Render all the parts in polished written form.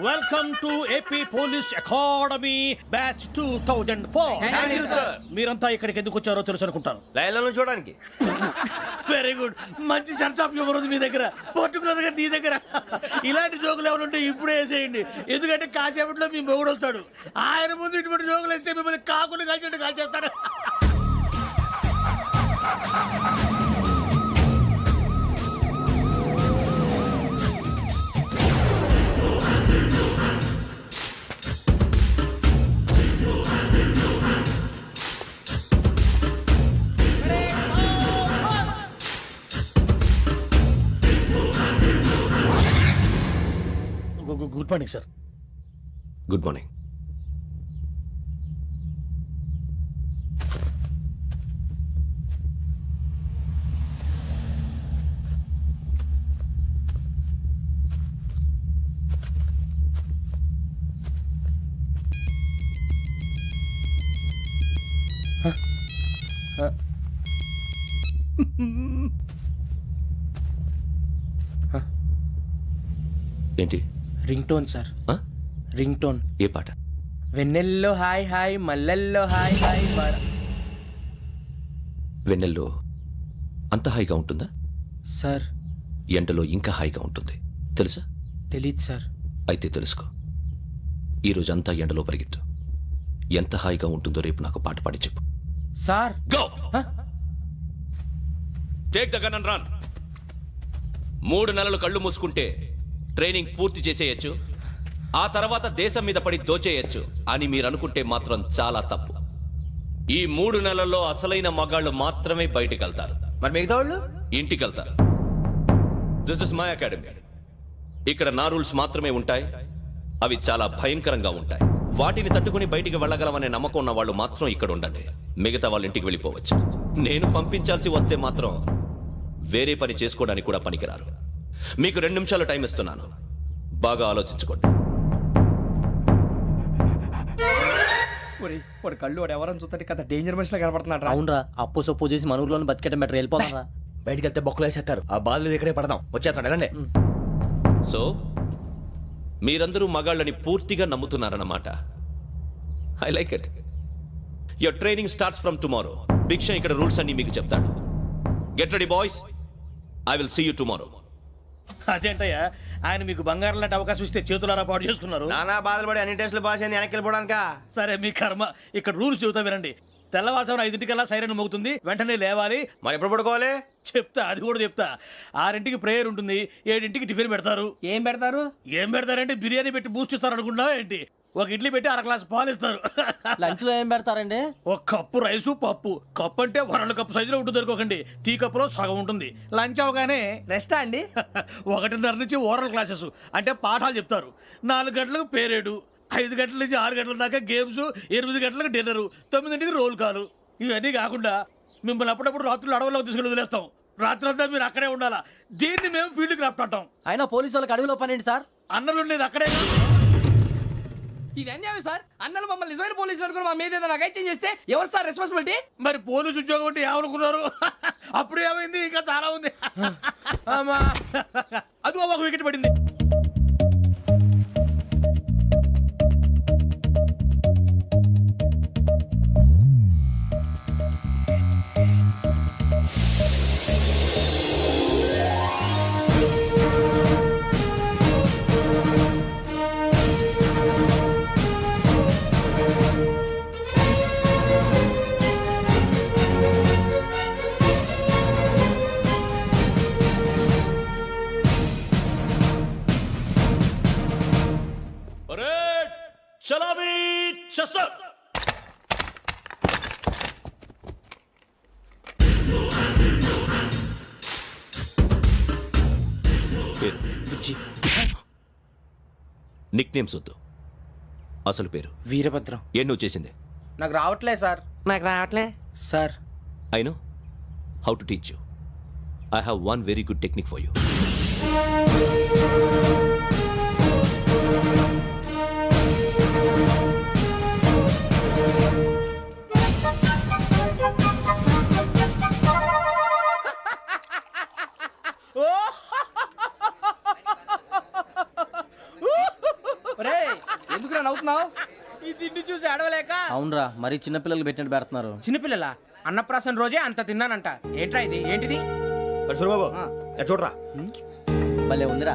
Welcome to AP police academy batch 2004. మీరంతా ఇక్కడికి ఎందుకు వచ్చారో తెలుసు అనుకుంటాను. లైన్లను చూడడానికి. Very good. మంచి సెన్స్ ఆఫ్ హ్యూమర్ ఉంది మీ దగ్గర, పర్టికులర్ గా నీ దగ్గర. ఇలాంటి జోకులు ఏమైనా ఉంటే ఇప్పుడే వేసేయండి, ఎందుకంటే కాసేపట్లో మీ మొగుడు వస్తాడు. ఆయన ముందు ఇటువంటి జోకులు వేస్తే మిమ్మల్ని కాకుని కాల్చేట్టు కాల్చేస్తాడు. Good morning sir. Good morning. ఏంటి? Ringtone sir. Ringtone. ఏ పాట? వెన్నెల్లో హాయ్ హాయ్ మల్లెల్లో హాయ్ హాయ్. వెన్నెల్లో అంత హాయిగా ఉంటుందా సార్? ఎండలో ఇంకా హాయిగా ఉంటుంది తెలుసా? తెలీదు సార్. అయితే తెలుసుకో, ఈరోజు అంతా ఎండలో పరిగెత్తు. ఎంత హాయిగా ఉంటుందో రేపు నాకు పాట పాడి చెప్పు. Sir go. Take the gun and run. 3 నెలలు కళ్ళు మూసుకుంటే ట్రైనింగ్ పూర్తి చేసేయచ్చు, ఆ తర్వాత దేశం మీద పడి దోచేయచ్చు అని మీరు అనుకుంటే మాత్రం చాలా తప్పు. ఈ 3 నెలల్లో అసలైన మగాళ్ళు మాత్రమే బయటికి వెళ్తారు. మరి మిగతా వాళ్ళు ఇంటికి వెళ్తారు. This is my academy. ఇక్కడ నా రూల్స్ మాత్రమే ఉంటాయి. అవి చాలా భయంకరంగా ఉంటాయి. వాటిని తట్టుకుని బయటికి వెళ్ళగలమనే నమ్మకం ఉన్న వాళ్ళు మాత్రం ఇక్కడ ఉండండి. మిగతా వాళ్ళు ఇంటికి వెళ్ళిపోవచ్చు. నేను పంపించాల్సి వస్తే మాత్రం వేరే పని చేసుకోవడానికి కూడా పనికిరారు. మీకు 2 నిమిషాలు టైం ఇస్తున్నాను, బాగా ఆలోచించుకోండి. వాడు కళ్ళు వాడు ఎవరైనా చూస్తే కదా డేంజర్ మనిషిలో కనపడుతున్నాడు. అవునరా, అప్పు సొప్పు చేసి మన ఊర్లో బతికేయడం బెటర్. వెళ్ళిపోతారా? బయటికి వెళ్తే బొక్కలు వేసేస్తారు. ఆ బాధలు ఇక్కడే పడదాం. వచ్చేస్తాడు వెళ్ళండి. సో మీరందరూ మగాళ్ళని పూర్తిగా నమ్ముతున్నారన్నమాట. I like it. Your training starts from tomorrow. Bhiksha ఇక్కడ రూల్స్ అన్ని మీకు చెప్తాడు. Get ready boys, I will see you tomorrow. అదేంటయ్యా, ఆయన మీకు బంగారం లాంటి అవకాశం ఇస్తే చేతులారా పాటు చేసుకున్నారు. నానా బాధలు పడి అన్ని టెస్టులు పాస్ అయింది, వెనక్కి వెళ్ళిపోవడానికా? సరే మీ కర్మ. ఇక్కడ రూల్స్ చెబుతా వినండి. తెల్లవారుజామున 5 సైరన్ మోగుతుంది, వెంటనే లేవాలి. మరి ఎప్పుడు పడుకోవాలి? చెప్తా, అది కూడా చెప్తా. 6 ప్రేయర్ ఉంటుంది, 7 టిఫిన్ పెడతారు. ఏం పెడతారు? ఏం పెడతారంటే బిర్యానీ పెట్టి బూస్ట్ ఇస్తారు అనుకుంటున్నావా ఏంటి? ఒక ఇడ్లీ పెట్టి 1 గ్లాస్ పాలు ఇస్తారు. లంచ్ లో ఏం పెడతారండి? ఒక కప్పు రైసు పప్పు. కప్పు అంటే 1 కప్పు సైజులో ఉంటుంది అనుకోకండి. టీ కప్పులో సగం ఉంటుంది. లంచ్ అవగానే రెస్టా అండి? 1:30 నుంచి ఓరల్ క్లాసెస్ అంటే పాఠాలు చెప్తారు. 4 గంటలకు పేరేడు, 5 గంటల నుంచి 6 గంటల దాకా గేమ్స్, 8 గంటలకు డిన్నరు, 9ంటికి రోల్ కాలు. ఇవన్నీ కాకుండా మిమ్మల్ని అప్పుడప్పుడు రాత్రులు అడవుల్లో తీసుకెళ్ళి వదిలేస్తాం. రాత్రి అంతా మీరు అక్కడే ఉండాలా. దీన్ని మేము ఫీల్డ్ క్రాఫ్ట్ అంటాం. అయినా పోలీసు వాళ్ళకి అడవిలో పని ఏంటి సార్? అన్నలు ఉండేది అక్కడే. ఇది అన్యాయం సార్. అన్నలు మమ్మల్ని నిజమైన పోలీసులు అనుకుని మా మీద ఏదైనా చేంజ్ చేస్తే ఎవరు సార్ రెస్పాన్సిబిలిటీ? మరి పోలీసు ఉద్యోగం అంటే ఏమనుకున్నారు? అప్పుడు ఏమైంది, ఇంకా చాలా ఉంది. అదిగో ఒక వికెట్ పడింది. చలాబీ చసర్. నిక్ నేమ్స్ వద్దు, అసలు పేరు. వీరభద్రం. ఏం నువ్వు చేసింది? నాకు రావట్లే సార్. నాకు రావట్లే sir. I know how to teach you. I have one very good technique for you. చూస్తున్నావు? ఈ తిండి చూసి అడవలేక. అవునరా మరీ చిన్నపిల్లలు పెట్టినట్టు పెడుతున్నారు. చిన్నపిల్లల అన్నప్రాసన రోజే అంత తిన్నానంట. ఏంట్రా ఇది? ఏంటిది? సూరిబాబు చూడరా, భలే ఉందిరా.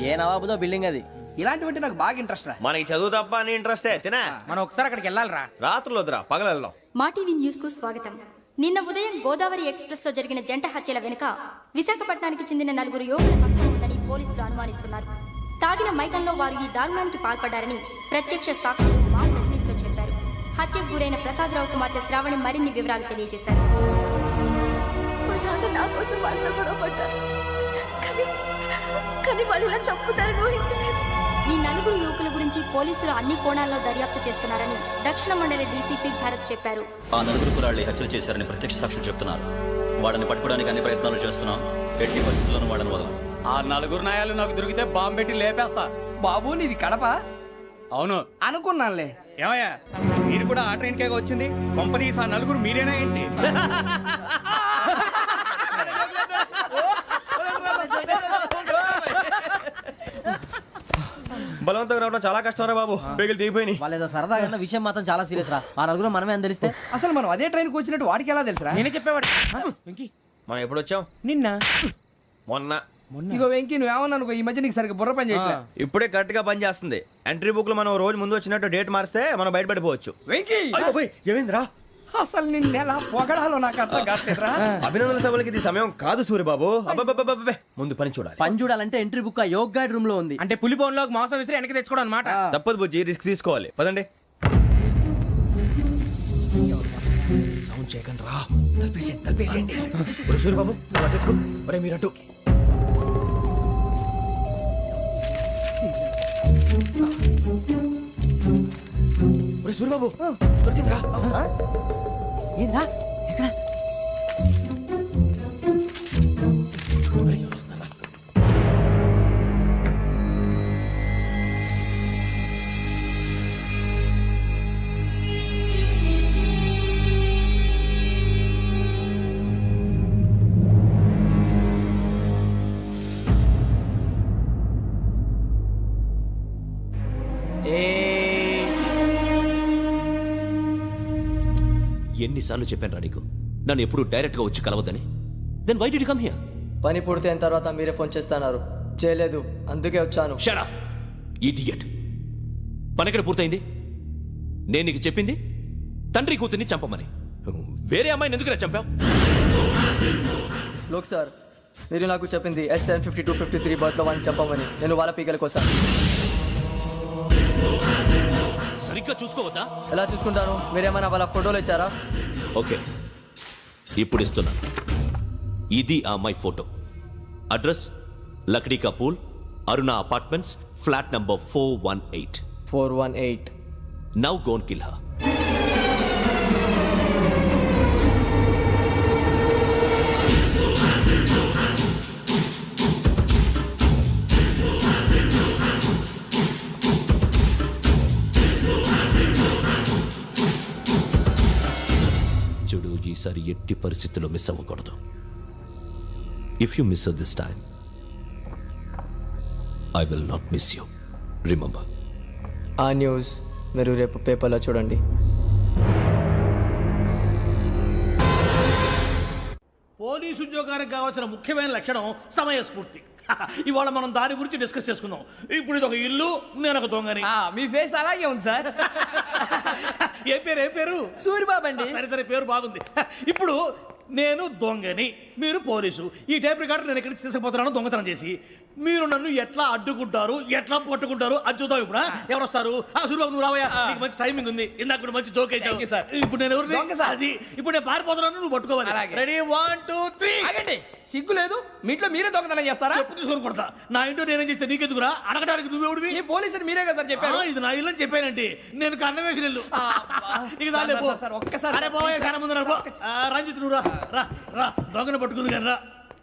ఏ నవాబుదో బిల్డింగ్ అది. ఇలాంటివంటే నాకు బాగా ఇంట్రెస్ట్ రా. మనకి చదువు తప్ప అని ఇంట్రెస్టే తినా. మనం ఒకసారి అక్కడికి వెళ్ళాలిరా. రాత్రులు వద్దురా, పగలు వెళ్దాం. మా టీవీ న్యూస్ కు స్వాగతం. నిన్న ఉదయం గోదావరి ఎక్స్ప్రెస్ లో జరిగిన జంట హత్యల వెనుక విశాఖపట్నానికి చెందిన 4 యువకుల హస్తం ఉందని పోలీసులు అనుమానిస్తున్నారు. తాగిన మైకంలో వారు ఈ దారుణానికి పాల్పడ్డారని ప్రత్యక్ష సాక్షులు మా ప్రతినిధితో చెప్పారు. హత్యకు గురైన ప్రసాదరావు కుమార్తె శ్రావణి మరిన్ని వివరాలు తెలియజేశారు. మా నాన్న నా కోసం వాళ్ళతో గొడవ పడ్డారు. కానీ వాళ్ళు ఇలా చంపుతారని ఊహించలేదు. ఈ 4 యువకుల గురించి పోలీసులు అన్ని కోణాల్లో దర్యాప్తు చేస్తున్నారని దక్షిణ మండలి డీసీపీ భరత్ చెప్పారు. ఆ 4 కుర్రాళ్ళు హత్యలు చేశారని ప్రత్యక్ష సాక్షులు చెప్తున్నారు. వాళ్ళని పట్టుకోవడానికి అన్ని ప్రయత్నాలు చేస్తున్నాం. ఎట్టి పరిస్థితుల్లోనూ వాళ్ళని వదలం. ఆ 4 నాయాలు నాకు దొరికితే బాంబు పెట్టి లేపేస్తా. బాబు నీది కడప? అవును. అనుకున్నానులే. ఏమయ్యా మీరు కూడా ఆ ట్రైన్ కేగా వచ్చింది? కంపెనీస్ ఆ 4 మీరేనా ఏంటి? బలవంతంగా రావడం చాలా కష్టం రా బాబు, పేగులు దిగిపోయినాయి. వాళ్ళేదో సరదాగా విషయం మాత్రం చాలా సీరియస్ రా. ఆ నలుగురు మనమే అని తెలిస్తే అసలు మనం అదే ట్రైన్కి వచ్చినట్టు వాడికి ఎలా తెలుసురా? నేనే చెప్పేవాడు. వెంకీ మనం ఎప్పుడు వచ్చాం? నిన్న మొన్న. ఇగో వెంకీ నువ్వేమన్నా అనుకో, ఈ మధ్య నీకు సరిగ్గా బుర్ర పని చేయట్లే. ఇప్పుడే కరెక్ట్ గా పని చేస్తుంది. ఎంట్రీ బుక్ లో మనం రోజు ముందు వచ్చినట్టు డేట్ మారిస్తే మనం బయటపడిపోవచ్చు. వెంకీ ఏమైందిరా? అసలు నిన్న ఎలా పొగడాలో నాకు అర్థం కాట్లేదురా. అభినందన సభలకి ఇది సమయం కాదు సూరిబాబు. అబ్బబ్బబ్బబ్బబ్బే, ముందు పని చూడాలి. పని చూడాలంటే ఎంట్రీ బుక్ ఆ యోగ్ గైడ్ రూమ్ లో ఉంది. అంటే పులి బోన్లోకి మాంసం విసిరి వెనక్కి తెచ్చుకోవడం అనమాట. తప్పదు బుజ్జి, రిస్క్ తీసుకోవాలి. పదండి. సౌండ్ చేయకండి రా. తలపేసేయండి. ఒరే సూరిబాబు నువ్వు అటు ఎక్కు. ఒరే మీరు అటు. ఒరే సూరిబాబు దొరికిందిరా. ఏంద్రా ఎక్కడ? ఒరే, ఎవరు వస్తున్నారా? ఎన్నిసార్లు చెప్పాను నీకు నన్ను ఎప్పుడు డైరెక్ట్ గా వచ్చి కలవద్దని? Then why did you come here? పని పూర్తయిన తర్వాత మీరే ఫోన్ చేస్తున్నారు. చేయలేదు, అందుకే వచ్చాను. Shut up idiot. పని ఎక్కడ పూర్తయింది? నేను నీకు చెప్పింది తండ్రి కూతుర్ని చంపమని. వేరే అమ్మాయిని ఎందుకు చంపావు? లోక్ సార్, మీరు నాకు చెప్పింది SN 5253 బర్త్లో వాళ్ళని చంపమని. నేను వాళ్ళ పీకల కోసం. సరిగ్గా చూసుకోవద్దా? ఎలా చూసుకుంటాను? మీరేమైనా వాళ్ళ ఫోటోలు ఇచ్చారా? ఓకే, ఇప్పుడు ఇస్తున్నాను. ఇది ఆ అమ్మాయి ఫోటో. అడ్రస్ లక్డీ కా pool, Aruna apartments, flat number 418. 418. Now go and kill her. చూడు, ఈసారి ఎట్టి పరిస్థితుల్లో మిస్ అవ్వకూడదు. If you miss this time I will not miss you. Remember. ఆ న్యూస్ మీరు రేపు పేపర్లో చూడండి. పోలీసు ఉద్యోగానికి కావాల్సిన ముఖ్యమైన లక్షణం సమయస్ఫూర్తి. ఇవాళ మనం దాని గురించి డిస్కస్ చేసుకుందాం. ఇప్పుడు ఇది ఒక ఇల్లు, నేను ఒక దొంగని. మీ ఫేస్ అలాగే ఉంది సార్. ఏ పేరు? సూరిబాబు అండి. సరే పేరు బాగుంది. ఇప్పుడు నేను దొంగని, మీరు పోలీసు. ఈ టైప్ రికార్డు నేను ఎక్కడికి తీసుకుపోతున్నాను దొంగతనం చేసి. మీరు నన్ను ఎట్లా అడ్డుకుంటారు, ఎట్లా పట్టుకుంటారు అది చూద్దాం. ఇప్పుడు ఎవరు వస్తారు? సూరిబాబు నువ్వు రావయ్యా, నీకు మంచి టైమింగ్ ఉంది. ఇందాక కూడా మంచి జోక్ వేసావు సార్. ఇప్పుడు నేను ఎవరు? దొంగ సార్. అది ఇప్పుడు నేను పారిపోతున్నాను, నువ్వు పట్టుకోవాలి. రెడీ 1 2 3. ఆగండి, సిగ్గు లేదు? మీ ఇంట్లో మీరే దొంగతనం చేస్తారా? చెప్పు తీసుకొని కొడతా. నా ఇంట్లో నేనేం చేస్తే నీకెందుకురా? అడగడానికి నువ్వెవడివి? ఈ పోలీసులు మీరే కదా సార్ చెప్పారు. ఇది నా ఇల్లు అని చెప్పానండి. నేను కన్నం వేసిన ఇల్లు. ఇక చాలే పో. ఒక్కసారి అరే పోయే కన్నం ముందు రా. రంజిత్ నువ్వు రా దొంగను పట్టుకుంది కానీ రా.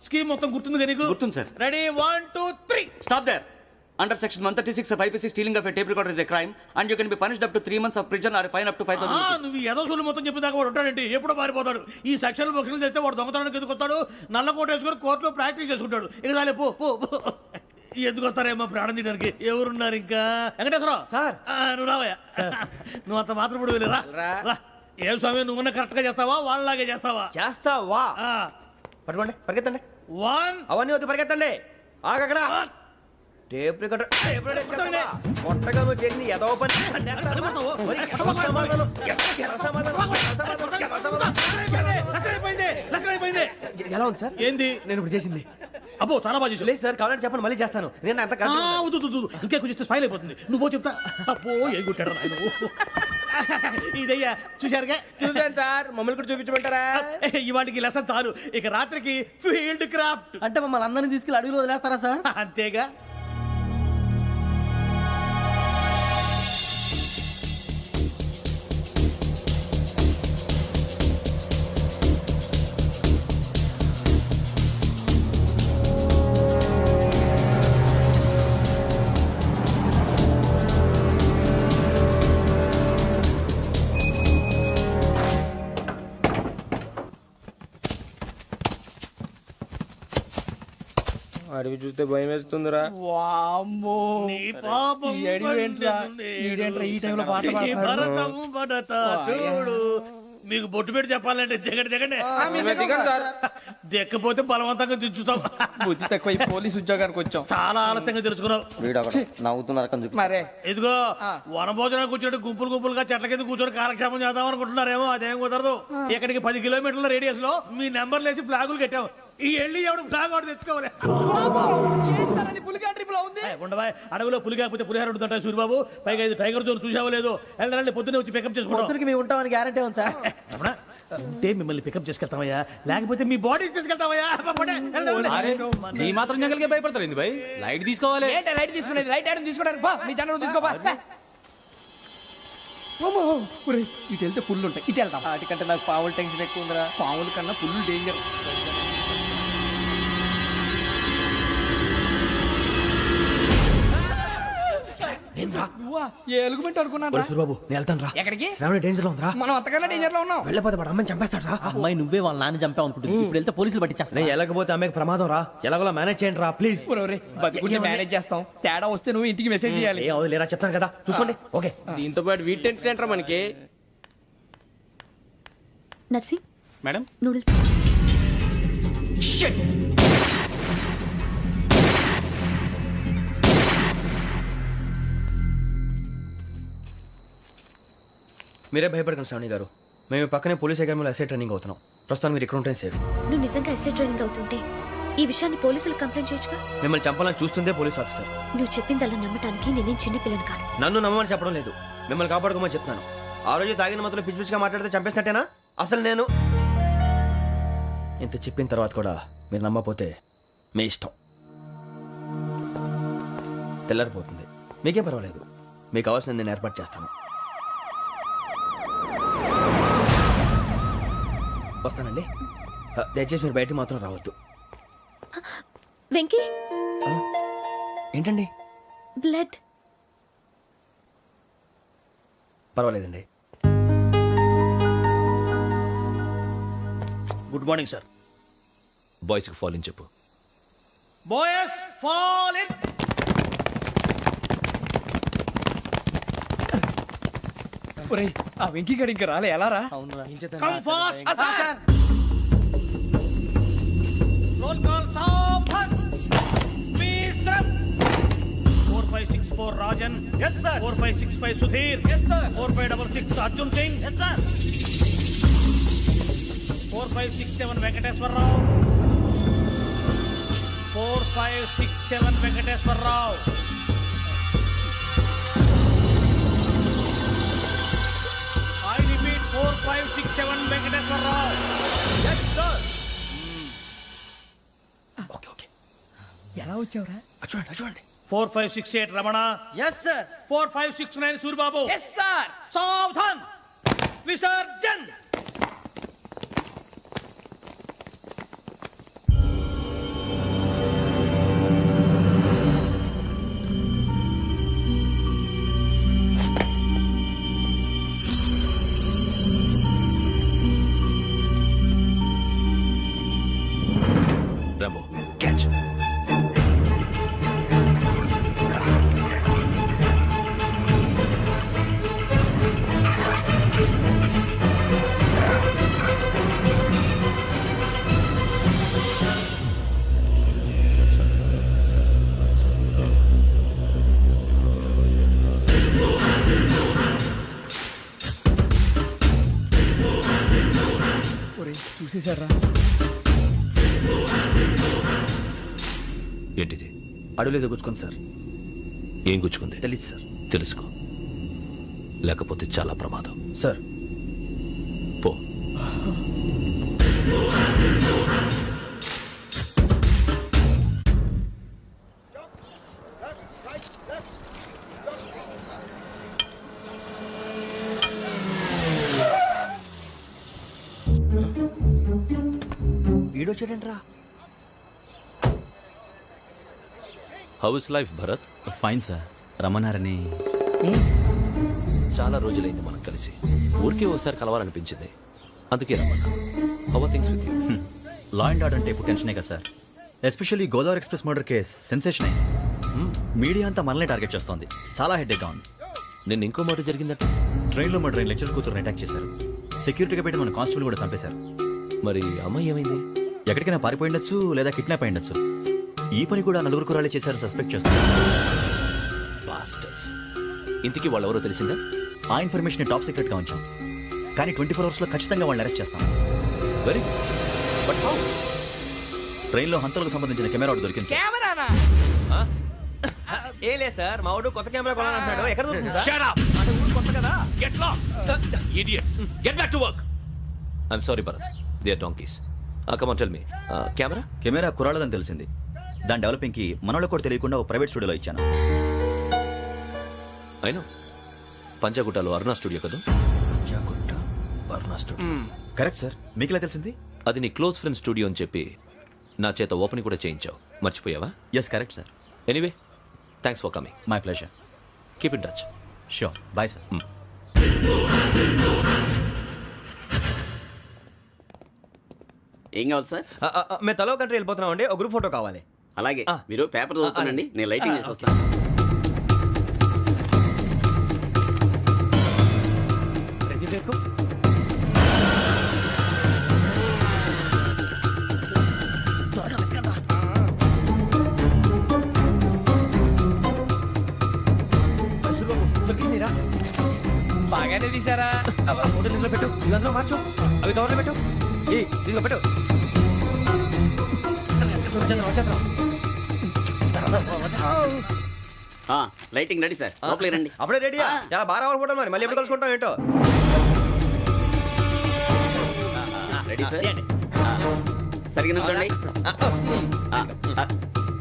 స్కీమ్ మొత్తం గుర్తుంది కానీ నీకు? గుర్తుంది sir. Ready 1 2 3. Stop there. Under section 136 of IPC, stealing of a tape recorder is a crime and you can be punished up to 3 months of prison or a fine up to 5,000 rupees. నువ్వు ఎదసూలు మొత్తం చెప్పేదాకా వాడు ఉంటాడండి. ఎప్పుడో పారిపోతాడు. ఈ సెక్షన్లు బొక్షన్లు చేస్తే వాడు దొంగతనానికి ఎందుకు వస్తాడు? నల్ల కోట వేసుకొని కోర్టులో ప్రాక్టీస్ చేసుకుంటాడు. ఇక చాలే పో. ఎందుకు వస్తారేమో ప్రాణం తీయడానికి ఎవరున్నారు ఇంకా వెంకటేశ్వరరావు సార్. నువ్వు రావయ్యా నువ్వు అంత మాత్రం ఇప్పుడు వెళ్ళి రా ఏం స్వామి నువ్వున్న కరెక్ట్ గా చేస్తావా వాళ్ళలాగే చేస్తావా చేస్తావా పట్టుకోండి పరిగెత్తండి వన్ అవన్నీ వద్దు పరిగెత్తండి ఆగక్కడ టేప్ రికార్డర్ కొట్టగా నువ్వు చేసిన ఏదో పని ఎలా ఉంది సార్ ఏంది నేను ఇప్పుడు చేసింది అబ్బో చాలా బాగా చేసావు. లేదు సార్ కావాలంటే చెప్పండి మళ్ళీ చేస్తాను నేను అంత ఆ, వద్దు, వద్దు, వద్దు. ఇంకే కొంచెం స్మైల్ అయిపోతుంది నువ్వు చెప్తా అబ్బో ఏ కొట్టాడు నాయన ఇదయ్యా చూశారుగా చూసాను సార్ మమ్మల్ని కూడా చూపించమంటారా ఇవాటికి లెసన్ చాలు ఇక రాత్రికి ఫీల్డ్ క్రాఫ్ట్ అంటే మమ్మల్ని అందరినీ తీసుకెళ్ళి అడుగులో వదిలేస్తారా సార్? అంతేగా అడవి చూస్తే భయం వేస్తుందిరా వామ్మో నీ పాపం ఈ అడివి ఏంట్రా? ఈడేంట్రా ఈ టైంలో పాట నీ పాడుతున్నాడు? భరతం భరత చూడు మీకు బొట్టు పెట్టి చెప్పాలంటే దిగండి దిగండి దిక్కపోతే బలవంతంగా దించుతాం బుద్ధి తక్కువ ఈ పోలీస్ ఉద్యోగానికి వచ్చాం. చాలా ఆలస్యంగా తెలుసుకున్నావు వీడు అక్కడ నవ్వుతున్నారు కని చెప్పి. మరే ఇదిగో వనభోజనం కూర్చొని గుంపులు గుంపులుగా చెట్ల కింద కూర్చొని కాలక్షేపం చేద్దాం అనుకుంటున్నారేమో అదేం కుదరదు ఇక్కడికి 10 కిలోమీటర్ల రేడియస్ లో మీ నెంబర్లు వేసి ఫ్లాగులు కట్టాం ఈ వెళ్ళి ఎవడు ఫ్లాగ్ ఒకటి తెచ్చుకోవాలి పులిగా ట్రిప్ లో ఉంది. ఉండవా అడవిలో పులి కాకపోతే పులిహార ఉంటుంటా సూరిబాబు పైగా ఇది టైగర్ జోన్ చూసావో లేదో వెళ్ళండి పొద్దున్నే వచ్చి పికప్ చేసుకుంటాం పొద్దునకి మేము ఉంటామని గ్యారంటీ ఉంది సార్. రమణ, ఉంటే మిమ్మల్ని పికప్ చేసుకెళ్తామయ్యా లేకపోతే మీ బాడీ తీసుకెళ్తామయ్యా ఈ మాత్రం జంగల్కే భయపడతారు భయ్ లైట్ తీసుకోవాలి ఏంటి లైట్ తీసుకునేది? లైట్ ఆడని తీసుకోవడానికి బా మీ జనరు తీసుకోబా. ఇటు వెళ్తే పుల్లు ఉంటాయి ఇటు వెళ్తాం. వాటికంటే నాకు పావులు టెన్షన్ ఎక్కువ ఉందిరా. పాముల కన్నా పుల్లు డేంజర్. ఏ ఎలుగుబెట్టి అనుకున్నాను రా. సూరిబాబు నేను వెళ్తాను రా ఎక్కడికి? శ్రావణి డేంజర్ లో ఉందిరా మనం అంతకన్నా డేంజర్ లో ఉన్నాం. వెళ్ళపోతే వాడు అమ్మని చంపేస్తాడు రా అమ్మాయి నువ్వే వాళ్ళ నాన్న చంపావు అనుకుంటుంది. ఇప్పుడు వెళ్తే పోలీసులు పట్టించేస్తా. నేను వెళ్ళకపోతే అమ్మకి ప్రమాదం రా ఎలాగోలా మేనేజ్ చేయండి రా ప్లీజ్ ఒరేయ్, బతికుంటే మేనేజ్ చేస్తాం. తేడా వస్తే నువ్వు ఇంటికి మెసేజ్ చేయాలి. ఏ అవదు లేరా చెప్తాను కదా చూసుకోండి ఓకే దీంతో పాటు వీటి టెన్షన్ ఏంట్రా మనకి నర్సి మేడం నూడిల్స్. మీరే భయపడకండి శ్రావణి గారు మేము పక్కనే పోలీస్ అకాడమీలో ఎస్ఐ ట్రైనింగ్ అవుతున్నాం ప్రస్తుతానికి మీరు ఇక్కడ ఉంటే సేఫ్ నువ్వు నిజంగా ఎస్ఐ ట్రైనింగ్ అవుతుంటే ఈ విషయాన్ని పోలీసులకు కంప్లైంట్ చేయొచ్చుగా. మిమ్మల్ని చంపాలని చూస్తుందే పోలీస్ ఆఫీసర్ నువ్వు చెప్పిందల్లా నమ్మటానికి నేనేం చిన్న పిల్లని కాను. నన్ను నమ్మమని చెప్పడం లేదు మిమ్మల్ని కాపాడుకోమని చెప్తాను ఆ రోజు తాగిన మాత్రం పిచ్చి పిచ్చిగా మాట్లాడితే చంపేసినట్టేనా అసలు నేను ఇంత చెప్పిన తర్వాత కూడా మీరు నమ్మపోతే మీ ఇష్టం తెల్లారిపోతుంది మీకేం పర్వాలేదు మీకు కావాల్సిన నేను ఏర్పాటు చేస్తాను వస్తానండి దయచేసి మీరు బయటికి మాత్రం రావద్దు వెంకీ ఏంటండి బ్లడ్. పర్వాలేదండి గుడ్ మార్నింగ్ సార్ బాయ్స్ కి ఫాలో చెప్పు. బాయ్స్ ఫాల్ ఇన్ ఒరేయ్, ఆ వెంకీ గడి ఇంకా రాలే ఎలా రా? Come fast sir roll call సావధాన్ విశ్రమ్ 4564 Rajan yes sir 4565 Sudheer yes sir 4566 Arjun Singh yes sir 4567 Venkateswararao 4567 Venkateswararao I repeat 4567 Venkateswararao yes sir okay okay ఎలా వచ్చావురా? చూడండి చూడండి 4568 Ramana yes sir. 4569 Suribabu yes sir. సావధాన్ విసర్జన్ రాంబో క్యాచ్ తీసాడ్రా. ఏంటిది? అడుగులేదో గుచ్చుకోండి సార్. ఏం గుచ్చుకుంది? తెలీదు సార్. తెలుసుకో, లేకపోతే చాలా ప్రమాదం. సార్ పో. వీడొచ్చాడంట్రా. How is life Bharat? Fine sir, రమ్మన్నారని. చాలా రోజులైంది మనం కలిసి. ఊరికే ఒకసారి కలవాలనిపించింది, అందుకే రమ్మన్నా. How are things with you? Law and order అంటే ఇప్పుడు టెన్షనే కదా sir. Especially Godavari Express murder case sensation అయింది. మీడియా అంతా మనల్ని టార్గెట్ చేస్తోంది. చాలా హెడ్ఏక్గా ఉంది. నిన్న ఇంకో మాట జరిగిందట. ట్రైన్లో మా ట్రైన్ లెక్చర్ కూతురుని అటాక్ చేశారు. సెక్యూరిటీగా పెట్టి మన కానిస్టేబుల్ కూడా చంపేశారు. మరి అమ్మాయి ఏమైంది? ఎక్కడికైనా పారిపోయి ఉండొచ్చు, లేదా కిడ్నాప్ అయి ఉండొచ్చు. ఈ పని కూడా నలుగురు కురాలే చేశారు సస్పెక్ట్ చేస్తారు. బాస్టర్స్. ఇంతకీ వాళ్ళు ఎవరో తెలిసిందా? ఆ ఇన్ఫర్మేషన్ టాప్ సీక్రెట్ గా ఉంచాం, కానీ 24 అవర్స్ లో ఖచ్చితంగా వాళ్ళని అరెస్ట్ చేస్తాం. Very but how? ట్రైన్లో హంతలకు సంబంధించిన కెమెరా ఒకటి దొరికింది సార్. కెమెరానా? ఏ లే సార్, మా వాడు కొత్త కెమెరా కొనాలంటున్నాడు. ఎక్కడ దొరుకుతుంది సార్? Shut up! కొత్త కదా. Get lost! Idiots! Get back to work! I'm sorry, Bharat. They are donkeys. Come on, tell me. Camera? Camera కురాలదని తెలిసింది. దాని డెవలపింగ్ కి మనోళ్ళకి కూడా తెలియకుండా ఒక ప్రైవేట్ స్టూడియోలో ఇచ్చాను. I know. పంజాగుట్టలో అరుణ స్టూడియో కదా? Correct sir. మీకు ఎలా తెలిసింది? అది నీ క్లోజ్ ఫ్రెండ్ స్టూడియో అని చెప్పి నా చేత ఓపెన్ కూడా చేయించావు. మర్చిపోయావా? Yes correct sir. Anyway, thanks for coming. My pleasure. Keep in touch. Sure. Bye sir. ఏం కావాలి సార్? మేము తలో కంట్రీ వెళ్ళిపోతున్నాం అండి. ఒక గ్రూప్ ఫోటో కావాలి. అలాగే, మీరు పేపర్ చదువుతానండి, నేను లైటింగ్ చేసి వస్తాను. దొరికిందిరా. బాగానే తీసారా? ఫోటో ఇందులో పెట్టు, ఇవి అందులో మార్చు, అవి కవర్లో పెట్టు. ఇదిగో పెట్టు. లైటింగ్ రెడీ సార్, లోపలికి రండి. అప్పుడే రెడీయా? చాలా బాగా రావాలి ఫోటో. మరి మళ్ళీ ఎప్పుడు కలుసుకుంటాం ఏంటో. Ready sir. సరిగ్గా నుంచోండి.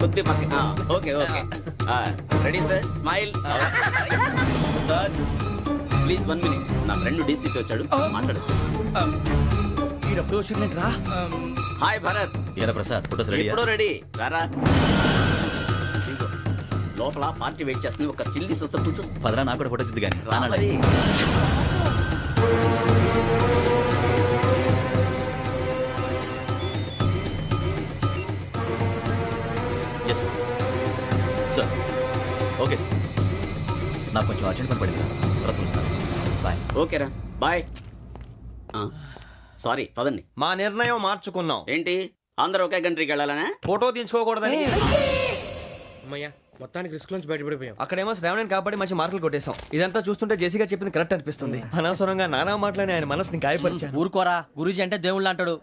కొద్ది పక్క. Okay okay. Ready sir. Smile. Please 1 minute. నా ఫ్రెండ్ డీసీకి వచ్చాడు, మాట్లాడచ్చు. ఈడప్పుడు వచ్చిందంటరా. హాయ్ భరత్. ఏరా ప్రసాద్, ఫోటోస్ రెడీ? ఎప్పుడో రెడీ. రారా. ఇదిగో, లోపల పార్టీ వెయిట్ చేస్తుంది. ఒక స్టిల్ తీసి వస్తా, కూర్చో. పదరా, నాకు కూడా ఫోటో తిద్ది కానీ. రా మరి. Yes sir. Okay sir. నాకు కొంచెం అర్జెంట్ పని పడింది. తర్వాత చూస్తాను. బాయ్. ఓకేరా, బాయ్. సారీ, పదండి. మా నిర్ణయం మార్చుకున్నాం. ఏంటి, అందరూ ఒకే కంట్రీకి వెళ్ళాలనే? ఫోటో తీసుకోకూడదని. అమ్మయ్యా, మొత్తానికి రిస్క్ నుంచి బయటపడిపోయాం. అక్కడేమో శ్రావణిని కాబట్టి మంచి మార్కులు కొట్టేశాం. ఇదంతా చూస్తుంటే జేసీగా చెప్పింది కరెక్ట్ అనిపిస్తుంది. అనవసరంగా నానా మాటలని ఆయన మనసుని గాయపరిచాను. ఊరుకోరా, గురూజీ అంటే దేవుళ్ళు అంటాడు.